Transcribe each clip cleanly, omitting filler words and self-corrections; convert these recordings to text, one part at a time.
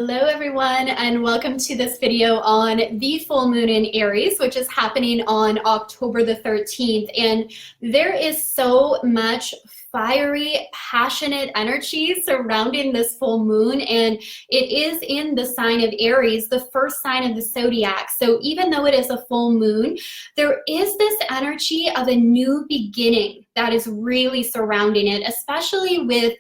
Hello everyone, and welcome to this video on the full moon in Aries, which is happening on October the 13th. And there is so much fiery, passionate energy surrounding this full moon, and it is in the sign of Aries, the first sign of the Zodiac. So even though it is a full moon, there is this energy of a new beginning that is really surrounding it, especially with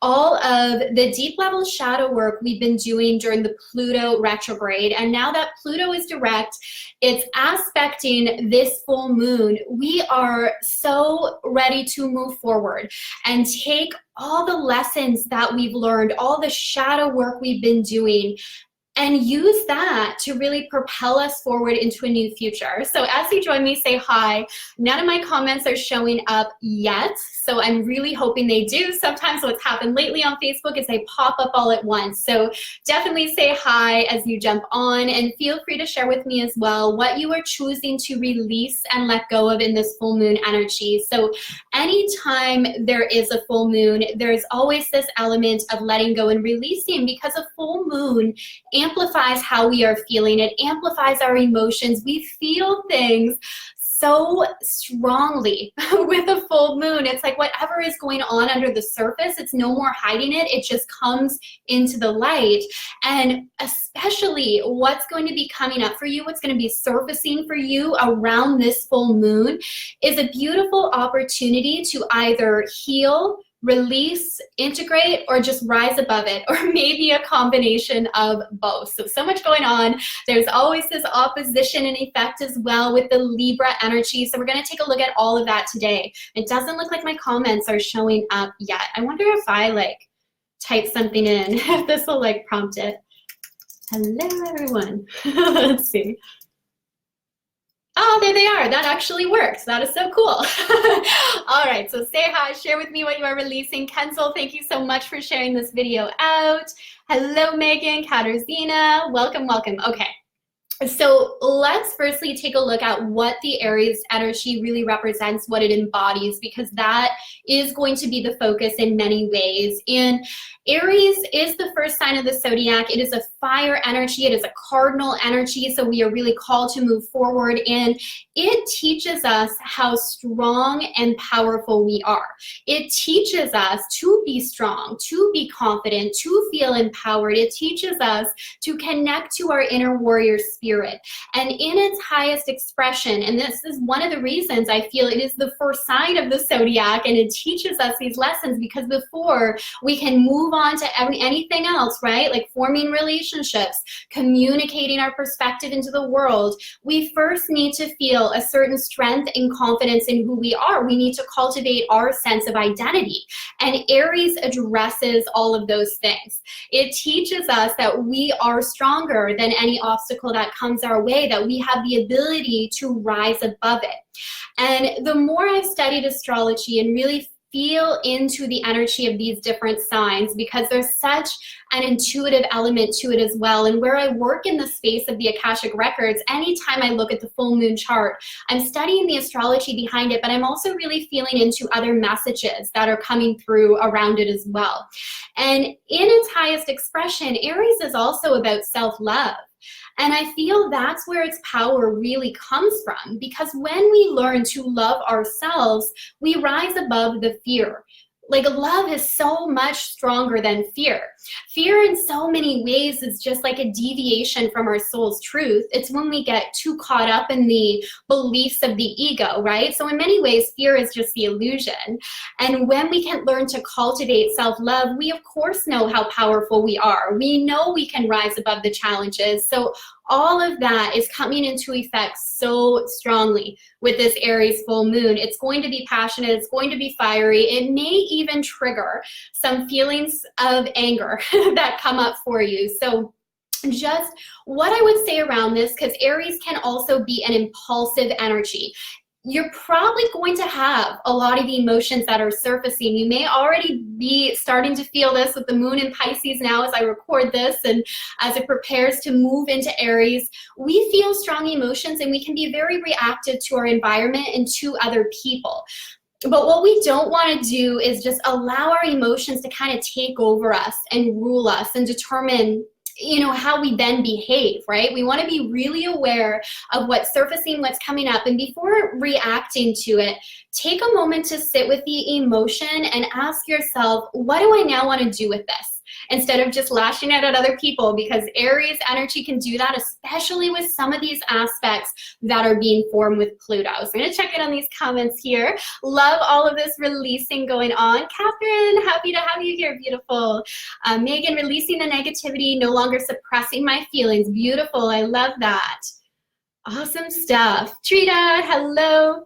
all of the deep level shadow work we've been doing during the Pluto retrograde. And now that Pluto is direct, it's aspecting this full moon. We are so ready to move forward and take all the lessons that we've learned, all the shadow work we've been doing, and use that to really propel us forward into a new future. So as you join me, say hi. None of my comments are showing up yet, so I'm really hoping they do. Sometimes what's happened lately on Facebook is they pop up all at once. So definitely say hi as you jump on, and feel free to share with me as well what you are choosing to release and let go of in this full moon energy. So anytime there is a full moon, there's always this element of letting go and releasing, because a full moon amplifies how we are feeling. It amplifies our emotions. We feel things so strongly with a full moon. It's like whatever is going on under the surface, it's no more hiding it. It just comes into the light. And especially what's going to be coming up for you, what's going to be surfacing for you around this full moon, is a beautiful opportunity to either heal, release, integrate, or just rise above it, or maybe a combination of both. So much going on. There's always this opposition and effect as well with the Libra energy. So we're going to take a look at all of that today. It doesn't look like my comments are showing up yet. I wonder if I type something in, if this will prompt it. Hello everyone. Let's see. Oh, there they are. That actually works. That is so cool. All right, so say hi, share with me what you are releasing. Kenzel, thank you so much for sharing this video out. Hello, Megan, Katarzyna. Welcome, welcome. Okay. So let's firstly take a look at what the Aries energy really represents, what it embodies, because that is going to be the focus in many ways. And Aries is the first sign of the Zodiac. It is a fire energy. It is a cardinal energy. So we are really called to move forward. And it teaches us how strong and powerful we are. It teaches us to be strong, to be confident, to feel empowered. It teaches us to connect to our inner warrior spirit. And in its highest expression, and this is one of the reasons I feel it is the first sign of the Zodiac, and it teaches us these lessons, because before we can move on to anything else, right? Like forming relationships, communicating our perspective into the world, we first need to feel a certain strength and confidence in who we are. We need to cultivate our sense of identity. And Aries addresses all of those things. It teaches us that we are stronger than any obstacle that comes our way, that we have the ability to rise above it. And the more I've studied astrology and really feel into the energy of these different signs, because there's such an intuitive element to it as well. And where I work in the space of the Akashic Records, anytime I look at the full moon chart, I'm studying the astrology behind it, but I'm also really feeling into other messages that are coming through around it as well. And in its highest expression, Aries is also about self-love. And I feel that's where its power really comes from, because when we learn to love ourselves, we rise above the fear. Love is so much stronger than fear. Fear in so many ways is just like a deviation from our soul's truth. It's when we get too caught up in the beliefs of the ego, right? So in many ways, fear is just the illusion. And when we can learn to cultivate self-love, we of course know how powerful we are. We know we can rise above the challenges. So all of that is coming into effect so strongly with this Aries full moon. It's going to be passionate. It's going to be fiery. It may even trigger some feelings of anger that come up for you. So just what I would say around this, because Aries can also be an impulsive energy. You're probably going to have a lot of emotions that are surfacing. You may already be starting to feel this with the moon in Pisces now as I record this, and as it prepares to move into Aries. We feel strong emotions, and we can be very reactive to our environment and to other people. But what we don't want to do is just allow our emotions to kind of take over us and rule us and determine how we then behave, right? We want to be really aware of what's surfacing, what's coming up, and before reacting to it, take a moment to sit with the emotion and ask yourself, what do I now want to do with this? Instead of just lashing out at other people, because Aries energy can do that, especially with some of these aspects that are being formed with Pluto. So I'm going to check in on these comments here. Love all of this releasing going on. Catherine, happy to have you here. Beautiful. Megan, releasing the negativity, no longer suppressing my feelings. Beautiful. I love that. Awesome stuff. Trita, hello.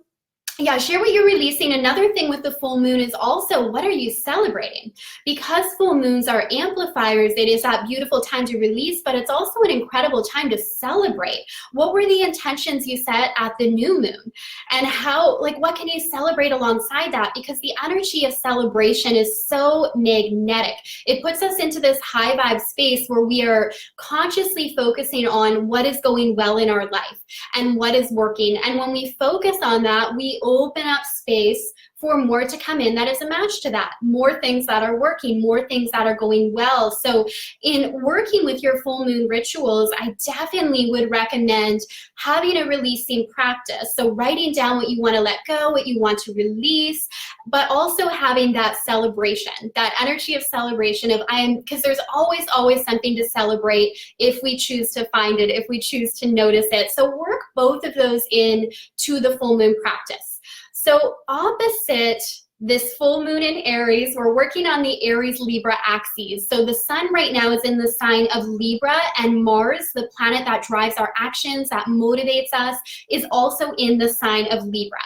Yeah, share what you're releasing. Another thing with the full moon is also, what are you celebrating? Because full moons are amplifiers, it is that beautiful time to release, but it's also an incredible time to celebrate. What were the intentions you set at the new moon? And how, what can you celebrate alongside that? Because the energy of celebration is so magnetic. It puts us into this high vibe space where we are consciously focusing on what is going well in our life and what is working. And when we focus on that, we open up space for more to come in that is a match to that. More things that are working, more things that are going well. So in working with your full moon rituals, I definitely would recommend having a releasing practice. So writing down what you want to let go, what you want to release, but also having that celebration, that energy of celebration of because there's always something to celebrate if we choose to find it, if we choose to notice it. So work both of those in to the full moon practice. So opposite this full moon in Aries, we're working on the Aries-Libra axes. So the sun right now is in the sign of Libra, and Mars, the planet that drives our actions, that motivates us, is also in the sign of Libra.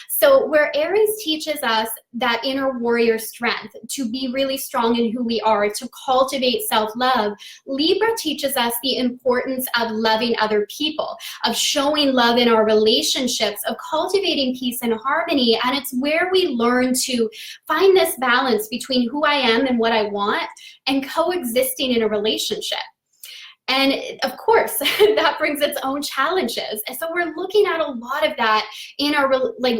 So where Aries teaches us that inner warrior strength, to be really strong in who we are, to cultivate self-love, Libra teaches us the importance of loving other people, of showing love in our relationships, of cultivating peace and harmony. And it's where we learn to find this balance between who I am and what I want and coexisting in a relationship. And of course, that brings its own challenges. And so we're looking at a lot of that in our,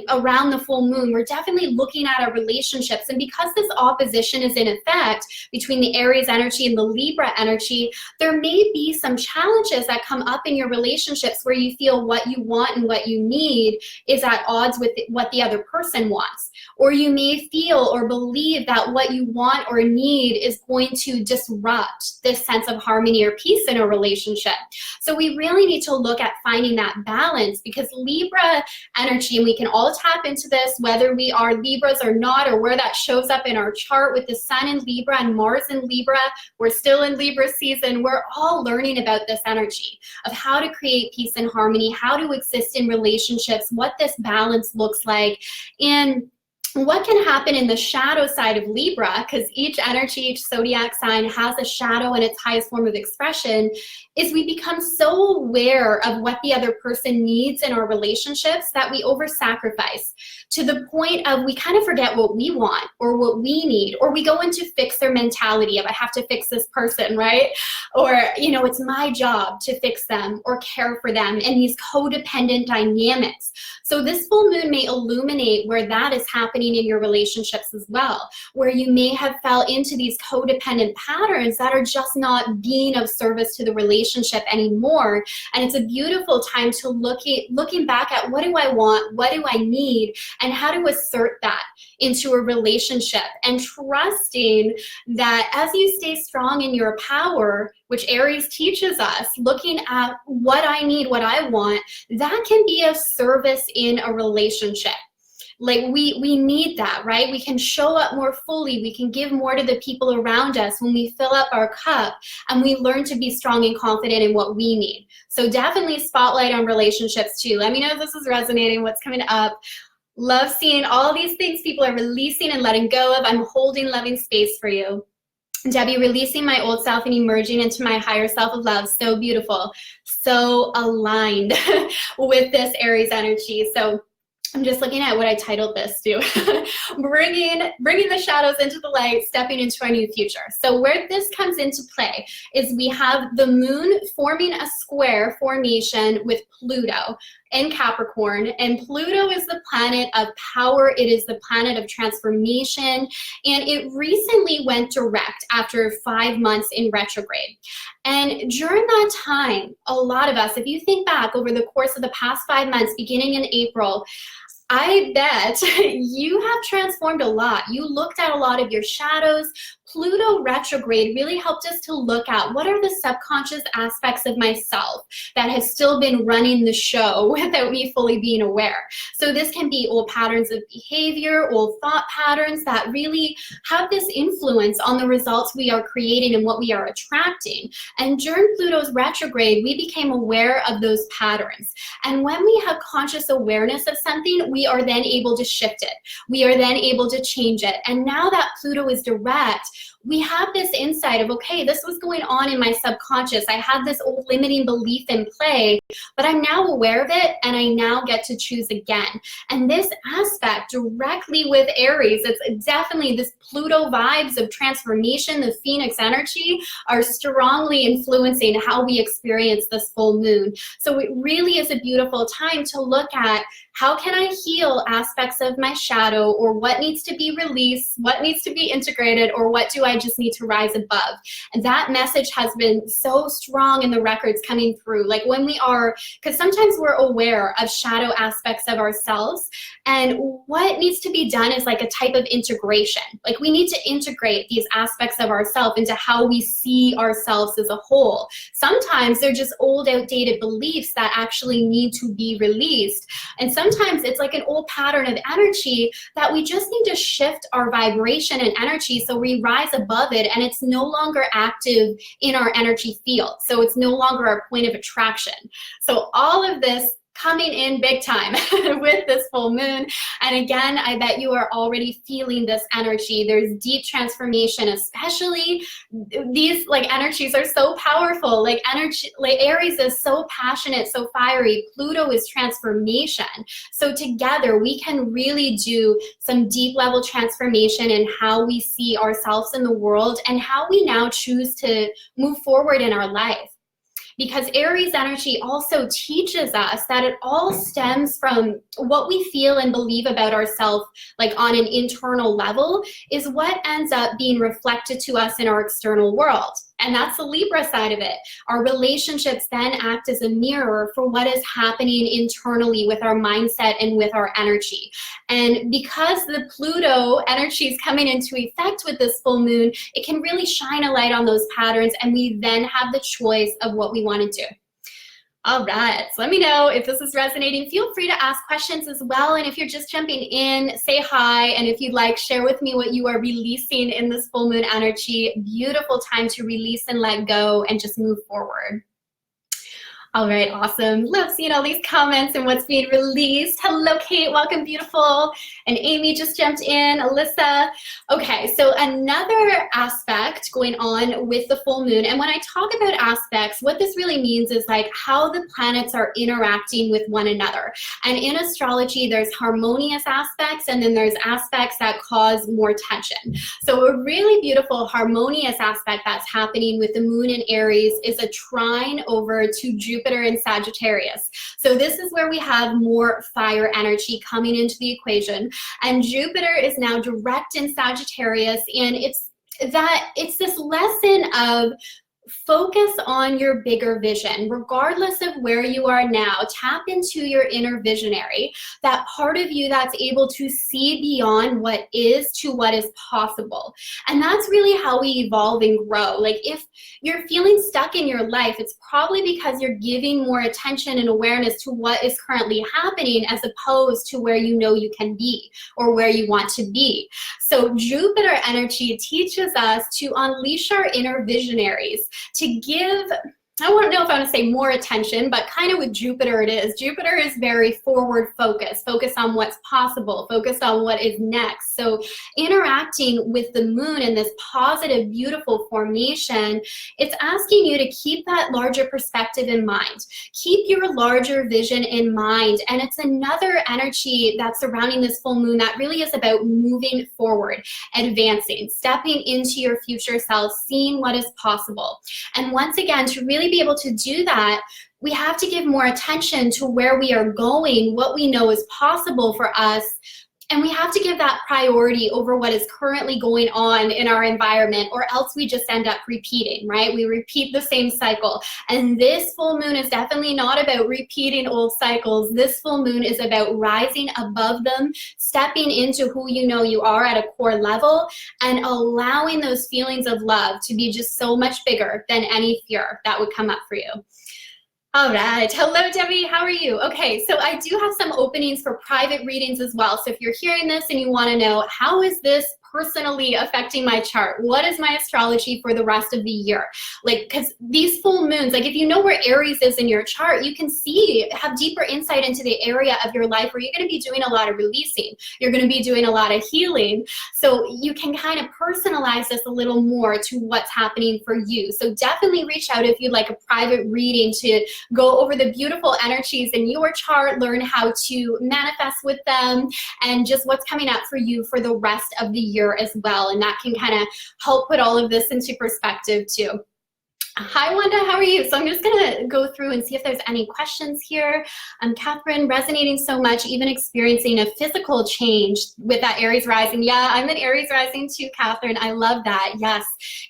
around the full moon. We're definitely looking at our relationships. And because this opposition is in effect between the Aries energy and the Libra energy, there may be some challenges that come up in your relationships where you feel what you want and what you need is at odds with what the other person wants. Or you may feel or believe that what you want or need is going to disrupt this sense of harmony or peace in a relationship. So we really need to look at finding that balance, because Libra energy, and we can all tap into this, whether we are Libras or not, or where that shows up in our chart with the sun in Libra and Mars in Libra. We're still in Libra season. We're all learning about this energy of how to create peace and harmony, how to exist in relationships, what this balance looks like. And what can happen in the shadow side of Libra, because each energy, each zodiac sign has a shadow in its highest form of expression, is we become so aware of what the other person needs in our relationships that we over-sacrifice to the point of we kind of forget what we want or what we need, or we go into fixer mentality of I have to fix this person, right? Or, it's my job to fix them or care for them, and these codependent dynamics. So this full moon may illuminate where that is happening in your relationships as well, where you may have fell into these codependent patterns that are just not being of service to the relationship anymore. And it's a beautiful time to looking back at what do I want, what do I need, and how to assert that into a relationship, and trusting that as you stay strong in your power, which Aries teaches us, looking at what I need, what I want, that can be of service in a relationship. We need that, right? We can show up more fully. We can give more to the people around us when we fill up our cup and we learn to be strong and confident in what we need. So definitely spotlight on relationships too. Let me know if this is resonating, what's coming up. Love seeing all these things people are releasing and letting go of. I'm holding loving space for you. Debbie, releasing my old self and emerging into my higher self of love. So beautiful. So aligned with this Aries energy. So I'm just looking at what I titled this to. bringing the shadows into the light, stepping into our new future. So where this comes into play is we have the moon forming a square formation with Pluto in Capricorn, and Pluto is the planet of power. It is the planet of transformation, and it recently went direct after 5 months in retrograde. And during that time, a lot of us, if you think back over the course of the past 5 months, beginning in April, I bet you have transformed a lot. You looked at a lot of your shadows. Pluto retrograde really helped us to look at what are the subconscious aspects of myself that has still been running the show without me fully being aware. So this can be old patterns of behavior, old thought patterns that really have this influence on the results we are creating and what we are attracting. And during Pluto's retrograde, we became aware of those patterns. And when we have conscious awareness of something, we are then able to shift it. We are then able to change it. And now that Pluto is direct, we have this insight of, okay, this was going on in my subconscious. I had this old limiting belief in play, but I'm now aware of it, and I now get to choose again. And this aspect directly with Aries, it's definitely this Pluto vibes of transformation, the Phoenix energy, are strongly influencing how we experience this full moon. So it really is a beautiful time to look at, how can I heal aspects of my shadow, or what needs to be released, what needs to be integrated, or what do I just need to rise above? And that message has been so strong in the records coming through. Like when we are, because sometimes we're aware of shadow aspects of ourselves, and what needs to be done is like a type of integration. Like we need to integrate these aspects of ourselves into how we see ourselves as a whole. Sometimes they're just old, outdated beliefs that actually need to be released. And sometimes it's like an old pattern of energy that we just need to shift our vibration and energy so we rise above it, and it's no longer active in our energy field. So it's no longer our point of attraction. So all of this coming in big time with this full moon. And again, I bet you are already feeling this energy. There's deep transformation, especially these like energies are so powerful. Like energy, like Aries is so passionate, so fiery. Pluto is transformation. So together we can really do some deep level transformation in how we see ourselves in the world and how we now choose to move forward in our life. Because Aries energy also teaches us that it all stems from what we feel and believe about ourselves, like on an internal level, is what ends up being reflected to us in our external world. And that's the Libra side of it. Our relationships then act as a mirror for what is happening internally with our mindset and with our energy. And because the Pluto energy is coming into effect with this full moon, it can really shine a light on those patterns, and we then have the choice of what we want to do. All right, so let me know if this is resonating. Feel free to ask questions as well. And if you're just jumping in, say hi. And if you'd like, share with me what you are releasing in this full moon energy. Beautiful time to release and let go and just move forward. All right, awesome. Love seeing all these comments and what's being released. Hello, Kate. Welcome, beautiful. And Amy just jumped in. Alyssa. Okay, so another aspect going on with the full moon. And when I talk about aspects, what this really means is like how the planets are interacting with one another. And in astrology, there's harmonious aspects, and then there's aspects that cause more tension. So a really beautiful harmonious aspect that's happening with the moon in Aries is a trine over to Jupiter in Sagittarius. So this is where we have more fire energy coming into the equation. And Jupiter is now direct in Sagittarius, and it's this lesson of focus on your bigger vision. Regardless of where you are now, tap into your inner visionary, that part of you that's able to see beyond what is to what is possible. And that's really how we evolve and grow. Like if you're feeling stuck in your life, it's probably because you're giving more attention and awareness to what is currently happening as opposed to where you know you can be or where you want to be. So Jupiter energy teaches us to unleash our inner visionaries, to give I don't know if I want to say more attention, but kind of with Jupiter it is. Jupiter is very forward focused, focused on what's possible, focused on what is next. So interacting with the moon in this positive, beautiful formation, it's asking you to keep that larger perspective in mind. Keep your larger vision in mind. And it's another energy that's surrounding this full moon that really is about moving forward, advancing, stepping into your future self, seeing what is possible. And once again, to really be able to do that, we have to give more attention to where we are going, what we know is possible for us, and we have to give that priority over what is currently going on in our environment, or else we just end up repeating, right? We repeat the same cycle. And this full moon is definitely not about repeating old cycles. This full moon is about rising above them, stepping into who you know you are at a core level, and allowing those feelings of love to be just so much bigger than any fear that would come up for you. All right. Hello, Debbie. How are you? Okay, so I do have some openings for private readings as well. So if you're hearing this and you want to know, how is this personally affecting my chart? What is my astrology for the rest of the year? Like, because these full moons, like if you know where Aries is in your chart, you can have deeper insight into the area of your life where you're going to be doing a lot of releasing. You're going to be doing a lot of healing. So you can kind of personalize this a little more to what's happening for you. So definitely reach out if you'd like a private reading to go over the beautiful energies in your chart, learn how to manifest with them, and just what's coming up for you for the rest of the year as well. And that can kind of help put all of this into perspective too. Hi, Wanda, how are you? So I'm just gonna go through and see if there's any questions here. Catherine, resonating so much, even experiencing a physical change with that Aries rising. Yeah, I'm an Aries rising too, Catherine. I love that, yes.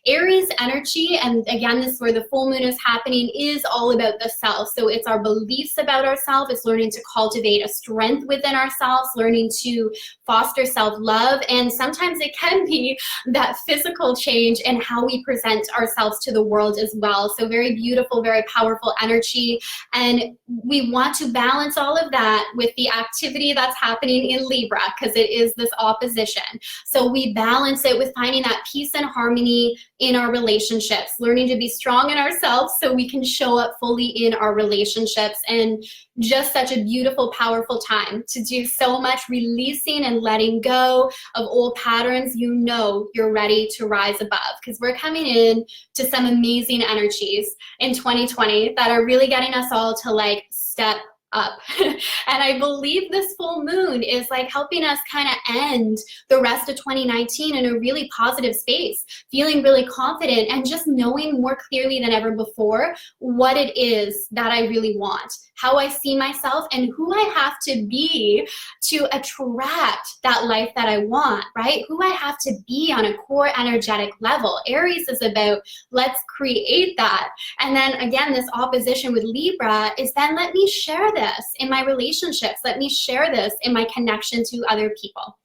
Aries energy, and again, this is where the full moon is happening, is all about the self. So it's our beliefs about ourselves. It's learning to cultivate a strength within ourselves, learning to foster self-love, and sometimes it can be that physical change in how we present ourselves to the world as well. So very beautiful, very powerful energy. And we want to balance all of that with the activity that's happening in Libra, because it is this opposition. So we balance it with finding that peace and harmony in our relationships, learning to be strong in ourselves so we can show up fully in our relationships. And just such a beautiful, powerful time to do so much releasing and letting go of old patterns. You know you're ready to rise above, because we're coming in to some amazing energies in 2020 that are really getting us all to like step up. And I believe this full moon is like helping us kind of end the rest of 2019 in a really positive space, feeling really confident and just knowing more clearly than ever before what it is that I really want, how I see myself, and who I have to be to attract that life that I want, right? Who I have to be on a core energetic level. Aries is about let's create that. And then again, this opposition with Libra is then let me share this in my relationships. Let me share this in my connection to other people.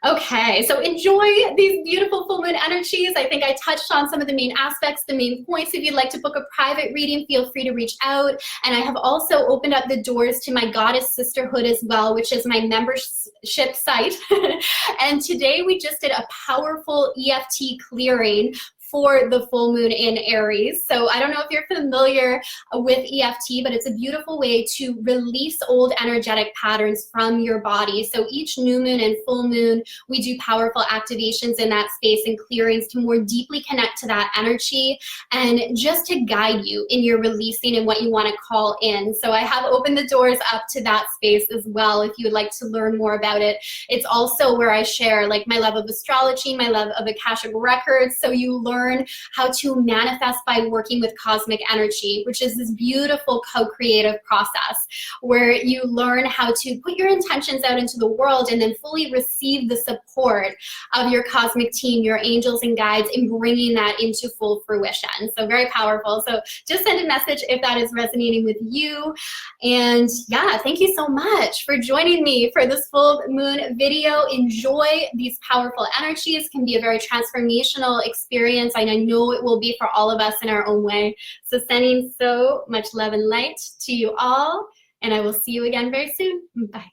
Okay, so enjoy these beautiful full moon energies. I think I touched on some of the main aspects, the main points. If you'd like to book a private reading, feel free to reach out. And I have also opened up the doors to my Goddess Sisterhood as well, which is my membership site. And today we just did a powerful EFT clearing for the full moon in Aries. So I don't know if you're familiar with EFT, but it's a beautiful way to release old energetic patterns from your body. So each new moon and full moon, we do powerful activations in that space and clearings to more deeply connect to that energy and just to guide you in your releasing and what you want to call in. So I have opened the doors up to that space as well if you would like to learn more about it. It's also where I share like my love of astrology, my love of Akashic records, so you learn how to manifest by working with cosmic energy, which is this beautiful co-creative process where you learn how to put your intentions out into the world and then fully receive the support of your cosmic team, your angels and guides, in bringing that into full fruition. So very powerful. So just send a message if that is resonating with you. And yeah, thank you so much for joining me for this full moon video. Enjoy these powerful energies. Can be a very transformational experience. And I know it will be for all of us in our own way. So sending so much love and light to you all, and I will see you again very soon. Bye.